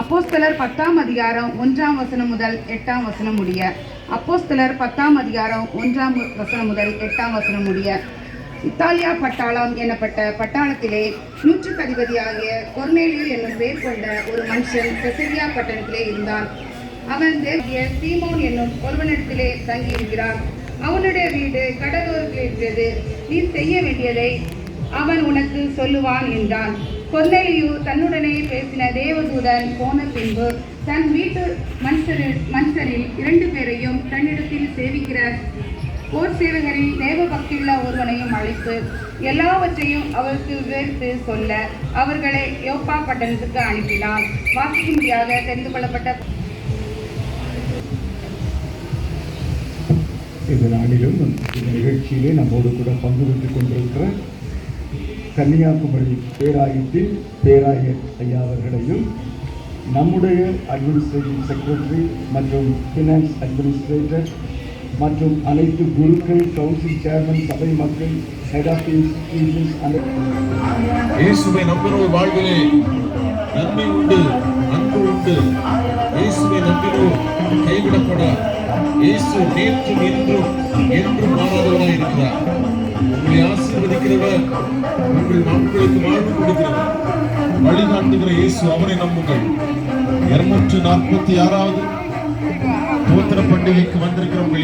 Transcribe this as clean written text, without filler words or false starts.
அப்போஸ்தலர் 10ஆம் அதிகாரம் 1ஆம் வசனம் முதல் 8ஆம் வசனம் முடிய. அப்போஸ்தலர் 10ஆம் அதிகாரம் 1ஆம் வசனம் முதல் 8ஆம் வசனம் முடிய. இத்தாலியா பட்டாளம் எனப்பட்ட பட்டாளத்திலே நூற்றுக்கு அதிபதியாகிய கொர்நேலியு என்னும் பேர் கொண்ட ஒரு மனுஷன் செசரியா பட்டணத்திலே இருந்தான். அவன் தேவகிய சீமோன் என்னும் ஒருவனிடத்திலே தங்கியிருக்கிறான். அவனுடைய வீடு கடலோரத்தில் இருக்கிறது. நீ செய்ய வேண்டியதை அவன் உனக்கு சொல்லுவான் என்றான். கொர்நேலியு தன்னுடனே பேசின தேவதூதன் போன பின்பு தன் வீட்டு மனுஷரில் 2 பேரையும் தன்னிடத்தில் சேவிக்கிற போர் சேவகரில் தேவ பக்தியுள்ள ஒருவனையும் அழைத்து எல்லாவற்றையும் அவருக்கு விவரித்து சொல்ல அவர்களை யோப்பா பட்டணத்துக்கு அனுப்பினான். வாசிக்கும்படியாக தெரிந்து கொள்ளப்பட்ட இந்த நாளிலும் இந்த நிகழ்ச்சியிலே நம்மோடு கூட பங்கு பெற்றுக் கொண்டிருக்கிற கன்னியாகுமரி பேராயத்தின் பேராயர் ஐயா அவர்களையும் நம்முடைய அட்மினிஸ்ட்ரேட்டிவ் செக்ரட்டரி மற்றும் ஃபினான்ஸ் அட்மினிஸ்ட்ரேட்டர் மற்றும் அனைத்து குருக்கள், கவுன்சில் சேர்மன், சபை மக்கள், ஹெட் ஆஃப் இன்ஸ்டிடியூஷன்ஸ் இயேசுவை நம்பினோர் வாழ்விலே நன்மை உண்டு, அன்பு உண்டு. இயேசுவை நம்பினோர் கைவிடப்பட இயேசு நேற்றும் இன்றும் என்றும் மாறாதவராய் இருக்கிறார். உங்களை ஆசீர்வதிக்கிறவர், உங்கள் மக்களுக்கு வாழ்வு கொடுக்கிறவர், வழிகாட்டுகிற இயேசு, அவரை நம்புங்கள். 246வது தோத்திர பண்டிகைக்கு வந்திருக்கிறவங்க